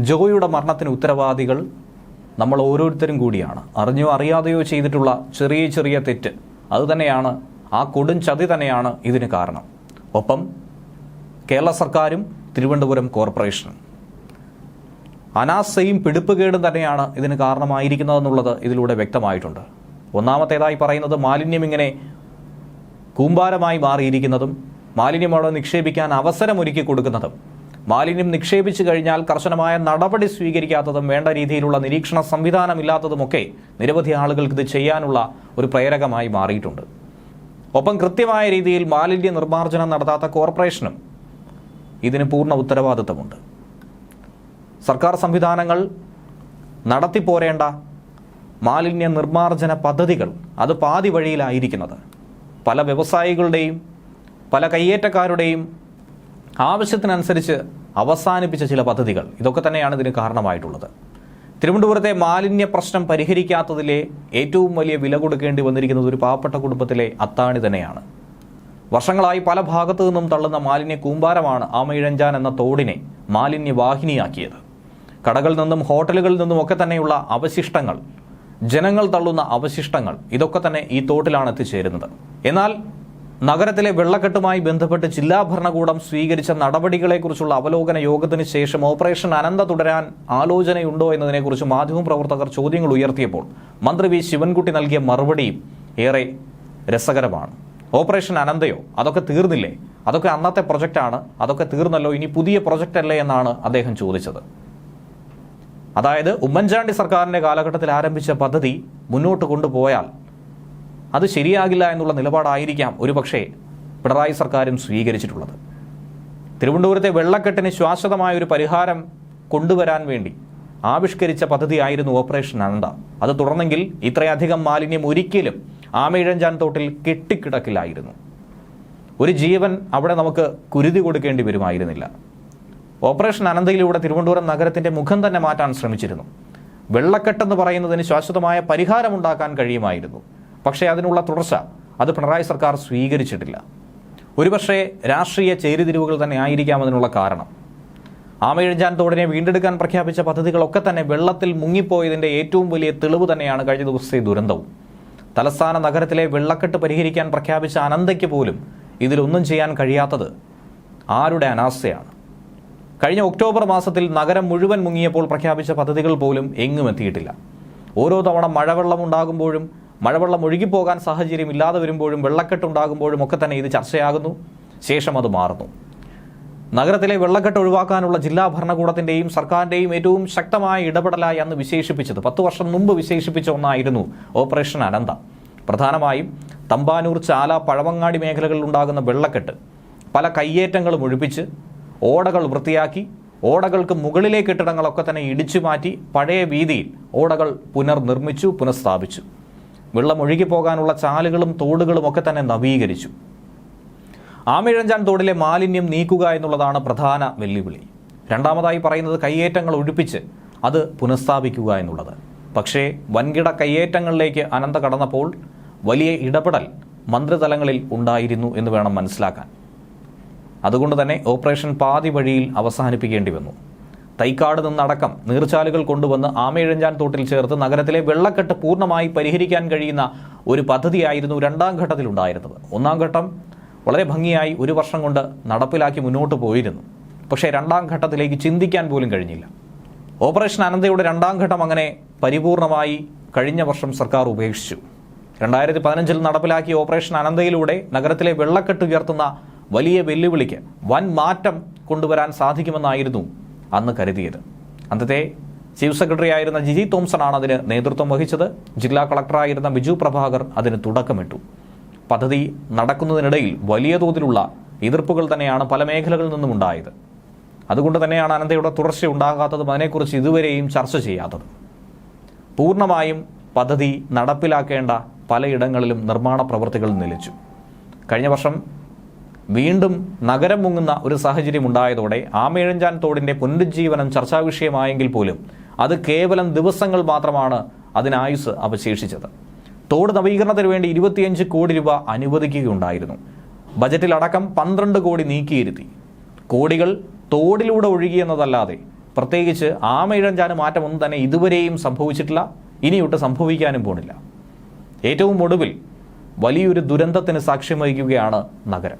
ജോയിയുടെ മരണത്തിന് ഉത്തരവാദികൾ നമ്മൾ ഓരോരുത്തരും കൂടിയാണ്. അറിഞ്ഞോ അറിയാതെയോ ചെയ്തിട്ടുള്ള ചെറിയ ചെറിയ തെറ്റ് അതുതന്നെയാണ്, ആ കൊടും ചതി തന്നെയാണ് ഇതിന് കാരണം. ഒപ്പം കേരള സർക്കാരും തിരുവനന്തപുരം കോർപ്പറേഷനും അനാസ്ഥയും പിടിപ്പുകേടും തന്നെയാണ് ഇതിന് കാരണമായിരിക്കുന്നതെന്നുള്ളത് ഇതിലൂടെ വ്യക്തമായിട്ടുണ്ട്. ഒന്നാമത്തേതായി പറയുന്നത് മാലിന്യം ഇങ്ങനെ കൂമ്പാരമായി മാറിയിരിക്കുന്നതും മാലിന്യം അവിടെ നിക്ഷേപിക്കാൻ അവസരമൊരുക്കി കൊടുക്കുന്നതും മാലിന്യം നിക്ഷേപിച്ചു കഴിഞ്ഞാൽ കർശനമായ നടപടി സ്വീകരിക്കാത്തതും വേണ്ട രീതിയിലുള്ള നിരീക്ഷണ സംവിധാനമില്ലാത്തതുമൊക്കെ നിരവധി ആളുകൾക്ക് ഇത് ചെയ്യാനുള്ള ഒരു പ്രേരകമായി മാറിയിട്ടുണ്ട്. ഒപ്പം കൃത്യമായ രീതിയിൽ മാലിന്യ നിർമ്മാർജ്ജനം നടത്താത്ത കോർപ്പറേഷനും ഇതിന് പൂർണ്ണ ഉത്തരവാദിത്തമുണ്ട്. സർക്കാർ സംവിധാനങ്ങൾ നടത്തിപ്പോരേണ്ട മാലിന്യ നിർമ്മാർജ്ജന പദ്ധതികൾ അത് പാതി വഴിയിലായിരിക്കുന്നത്. പല വ്യവസായികളുടെയും പല കയ്യേറ്റക്കാരുടെയും ആവശ്യത്തിനനുസരിച്ച് അവസാനിപ്പിച്ച ചില പദ്ധതികൾ ഇതൊക്കെ തന്നെയാണ് ഇതിന് കാരണമായിട്ടുള്ളത്. തിരുവനന്തപുരത്തെ മാലിന്യ പ്രശ്നം പരിഹരിക്കാത്തതിലെ ഏറ്റവും വലിയ വില കൊടുക്കേണ്ടി വന്നിരിക്കുന്നത് ഒരു പാവപ്പെട്ട കുടുംബത്തിലെ അത്താണി തന്നെയാണ്. വർഷങ്ങളായി പല ഭാഗത്തു നിന്നും തള്ളുന്ന മാലിന്യ കൂമ്പാരമാണ് ആമയിഴഞ്ചാൻ എന്ന തോടിനെ മാലിന്യവാഹിനിയാക്കിയത്. കടകളിൽ നിന്നും ഹോട്ടലുകളിൽ നിന്നും ഒക്കെ തന്നെയുള്ള അവശിഷ്ടങ്ങൾ, ജനങ്ങൾ തള്ളുന്ന അവശിഷ്ടങ്ങൾ ഇതൊക്കെ തന്നെ ഈ തോട്ടിലാണ് എത്തിച്ചേരുന്നത്. എന്നാൽ നഗരത്തിലെ വെള്ളക്കെട്ടുമായി ബന്ധപ്പെട്ട് ജില്ലാ ഭരണകൂടം സ്വീകരിച്ച നടപടികളെക്കുറിച്ചുള്ള അവലോകന യോഗത്തിന് ശേഷം ഓപ്പറേഷൻ അനന്ത തുടരാൻ ആലോചനയുണ്ടോ എന്നതിനെക്കുറിച്ച് മാധ്യമപ്രവർത്തകർ ചോദ്യങ്ങൾ ഉയർത്തിയപ്പോൾ മന്ത്രി വി ശിവൻകുട്ടി നൽകിയ മറുപടിയും ഏറെ രസകരമാണ്. ഓപ്പറേഷൻ അനന്തയോ? അതൊക്കെ തീർന്നില്ലേ? അതൊക്കെ അന്നത്തെ പ്രൊജക്റ്റാണ്, അതൊക്കെ തീർന്നല്ലോ, ഇനി പുതിയ പ്രൊജക്റ്റ് അല്ലേ എന്നാണ് അദ്ദേഹം ചോദിച്ചത്. അതായത് ഉമ്മൻചാണ്ടി സർക്കാരിൻ്റെ കാലഘട്ടത്തിൽ ആരംഭിച്ച പദ്ധതി മുന്നോട്ട് കൊണ്ടുപോയാൽ അത് ശരിയാകില്ല എന്നുള്ള നിലപാടായിരിക്കാം ഒരുപക്ഷെ പിണറായി സർക്കാരും സ്വീകരിച്ചിട്ടുള്ളത്. തിരുവനന്തപുരത്തെ വെള്ളക്കെട്ടിന് ശാശ്വതമായ ഒരു പരിഹാരം കൊണ്ടുവരാൻ വേണ്ടി ആവിഷ്കരിച്ച പദ്ധതിയായിരുന്നു ഓപ്പറേഷൻ അനന്ത. അത് തുടർന്നെങ്കിൽ ഇത്രയധികം മാലിന്യം ഒരിക്കലും ആമയിഴഞ്ചാൻ തോട്ടിൽ കെട്ടിക്കിടക്കില്ലായിരുന്നു. ഒരു ജീവൻ അവിടെ നമുക്ക് കുരുതി കൊടുക്കേണ്ടി വരുമായിരുന്നില്ല. ഓപ്പറേഷൻ അനന്തയിലൂടെ തിരുവനന്തപുരം നഗരത്തിൻ്റെ മുഖം തന്നെ മാറ്റാൻ ശ്രമിച്ചിരുന്നു. വെള്ളക്കെട്ടെന്ന് പറയുന്നതിന് ശാശ്വതമായ പരിഹാരമുണ്ടാക്കാൻ കഴിയുമായിരുന്നു. പക്ഷേ അതിനുള്ള തുടർച്ച അത് പിണറായി സർക്കാർ സ്വീകരിച്ചിട്ടില്ല. ഒരുപക്ഷെ രാഷ്ട്രീയ ചേരിതിരിവുകൾ തന്നെ ആയിരിക്കാം അതിനുള്ള കാരണം. ആമയിഴഞ്ചാൻ തോടിനെ വീണ്ടെടുക്കാൻ പ്രഖ്യാപിച്ച പദ്ധതികളൊക്കെ തന്നെ വെള്ളത്തിൽ മുങ്ങിപ്പോയതിൻ്റെ ഏറ്റവും വലിയ തെളിവ് തന്നെയാണ് കഴിഞ്ഞ ദിവസത്തെ ദുരന്തവും. തലസ്ഥാന നഗരത്തിലെ വെള്ളക്കെട്ട് പരിഹരിക്കാൻ പ്രഖ്യാപിച്ച അനന്തയ്ക്ക് പോലും ഇതിലൊന്നും ചെയ്യാൻ കഴിയാത്തത് ആരുടെ അനാസ്ഥയാണ്? കഴിഞ്ഞ ഒക്ടോബർ മാസത്തിൽ നഗരം മുഴുവൻ മുങ്ങിയപ്പോൾ പ്രഖ്യാപിച്ച പദ്ധതികൾ പോലും എങ്ങും എത്തിയിട്ടില്ല. ഓരോ തവണ മഴവെള്ളം ഉണ്ടാകുമ്പോഴും മഴവെള്ളം ഒഴുകിപ്പോകാൻ സാഹചര്യം ഇല്ലാതെ വരുമ്പോഴും വെള്ളക്കെട്ടുണ്ടാകുമ്പോഴും ഒക്കെ തന്നെ ഇത് ചർച്ചയാകുന്നു. ശേഷം അത് മാറുന്നു. നഗരത്തിലെ വെള്ളക്കെട്ട് ഒഴിവാക്കാനുള്ള ജില്ലാ ഭരണകൂടത്തിൻ്റെയും സർക്കാരിൻ്റെയും ഏറ്റവും ശക്തമായ ഇടപെടലായി അന്ന് വിശേഷിപ്പിച്ചത് 10 വർഷം മുമ്പ് വിശേഷിപ്പിച്ച ഒന്നായിരുന്നു ഓപ്പറേഷൻ അനന്ത. പ്രധാനമായും തമ്പാനൂർ, ചാല, പഴവങ്ങാടി മേഖലകളിൽ ഉണ്ടാകുന്ന വെള്ളക്കെട്ട് പല കയ്യേറ്റങ്ങളും ഒഴിപ്പിച്ച് ഓടകൾ വൃത്തിയാക്കി ഓടകൾക്ക് മുകളിലെ കെട്ടിടങ്ങളൊക്കെ തന്നെ ഇടിച്ചു മാറ്റി പഴയ വീതിയിൽ ഓടകൾ പുനർനിർമ്മിച്ചു, പുനഃസ്ഥാപിച്ചു. വെള്ളം ഒഴുകിപ്പോകാനുള്ള ചാലുകളും തോടുകളും ഒക്കെ തന്നെ നവീകരിച്ചു. ആമയിഴഞ്ചാൻ തോടിലെ മാലിന്യം നീക്കുക എന്നുള്ളതാണ് പ്രധാന വെല്ലുവിളി. രണ്ടാമതായി പറയുന്നത് കയ്യേറ്റങ്ങൾ ഒഴിപ്പിച്ച് അത് പുനഃസ്ഥാപിക്കുക എന്നുള്ളത്. പക്ഷേ വൻകിട കയ്യേറ്റങ്ങളിലേക്ക് അനന്ത കടന്നപ്പോൾ വലിയ ഇടപെടൽ മന്ത്രിതലങ്ങളിൽ ഉണ്ടായിരുന്നു എന്ന് വേണം മനസ്സിലാക്കാൻ. അതുകൊണ്ട് തന്നെ ഓപ്പറേഷൻ പാതി വഴിയിൽ അവസാനിപ്പിക്കേണ്ടി വന്നു. തൈക്കാട് നിന്നടക്കം നീർച്ചാലുകൾ കൊണ്ടുവന്ന് ആമയിഴഞ്ചാൻ തോട്ടിൽ ചേർത്ത് നഗരത്തിലെ വെള്ളക്കെട്ട് പൂർണ്ണമായി പരിഹരിക്കാൻ കഴിയുന്ന ഒരു പദ്ധതിയായിരുന്നു രണ്ടാം ഘട്ടത്തിലുണ്ടായിരുന്നത്. ഒന്നാം ഘട്ടം വളരെ ഭംഗിയായി 1 വർഷം കൊണ്ട് നടപ്പിലാക്കി മുന്നോട്ട് പോയിരുന്നു. പക്ഷേ രണ്ടാം ഘട്ടത്തിലേക്ക് ചിന്തിക്കാൻ പോലും കഴിഞ്ഞില്ല. ഓപ്പറേഷൻ അനന്തയുടെ രണ്ടാം ഘട്ടം അങ്ങനെ പരിപൂർണമായി കഴിഞ്ഞ വർഷം സർക്കാർ ഉപേക്ഷിച്ചു. 2015 നടപ്പിലാക്കിയ ഓപ്പറേഷൻ അനന്തയിലൂടെ നഗരത്തിലെ വെള്ളക്കെട്ട് ഉയർത്തുന്ന വലിയ വെല്ലുവിളിക്ക് വൻ മാറ്റം കൊണ്ടുവരാൻ സാധിക്കുമെന്നായിരുന്നു അന്ന് കരുതിയത്. അന്നത്തെ ചീഫ് സെക്രട്ടറി ആയിരുന്ന ജിജി തോംസണാണ് അതിന് നേതൃത്വം വഹിച്ചത്. ജില്ലാ കളക്ടറായിരുന്ന ബിജു പ്രഭാകർ അതിന് തുടക്കമിട്ടു. പദ്ധതി നടക്കുന്നതിനിടയിൽ വലിയ തോതിലുള്ള എതിർപ്പുകൾ തന്നെയാണ് പല മേഖലകളിൽ നിന്നും ഉണ്ടായത്. അതുകൊണ്ട് തന്നെയാണ് അനന്തയുടെ തുടർച്ച ഉണ്ടാകാത്തതും അതിനെക്കുറിച്ച് ഇതുവരെയും ചർച്ച ചെയ്യാത്തത്. പൂർണ്ണമായും പദ്ധതി നടപ്പിലാക്കേണ്ട പലയിടങ്ങളിലും നിർമ്മാണ പ്രവൃത്തികൾ നിലച്ചു. കഴിഞ്ഞ വർഷം വീണ്ടും നഗരം മുങ്ങുന്ന ഒരു സാഹചര്യം ഉണ്ടായതോടെ ആമയിഴഞ്ചാൻ തോടിൻ്റെ പുനരുജ്ജീവനം ചർച്ചാ വിഷയമായെങ്കിൽ പോലും അത് കേവലം ദിവസങ്ങൾ മാത്രമാണ് അതിനായുസ് അവശേഷിച്ചത്. തോട് നവീകരണത്തിന് വേണ്ടി 25 കോടി രൂപ അനുവദിക്കുകയുണ്ടായിരുന്നു. ബജറ്റിലടക്കം 12 കോടി നീക്കിയിരുത്തി. കോടികൾ തോടിലൂടെ ഒഴുകിയെന്നതല്ലാതെ പ്രത്യേകിച്ച് ആമയിഴഞ്ചാന് മാറ്റമൊന്നും തന്നെ ഇതുവരെയും സംഭവിച്ചിട്ടില്ല, ഇനിയൊട്ട് സംഭവിക്കാനും പോണില്ല. ഏറ്റവും ഒടുവിൽ വലിയൊരു ദുരന്തത്തിന് സാക്ഷ്യം വഹിക്കുകയാണ് നഗരം.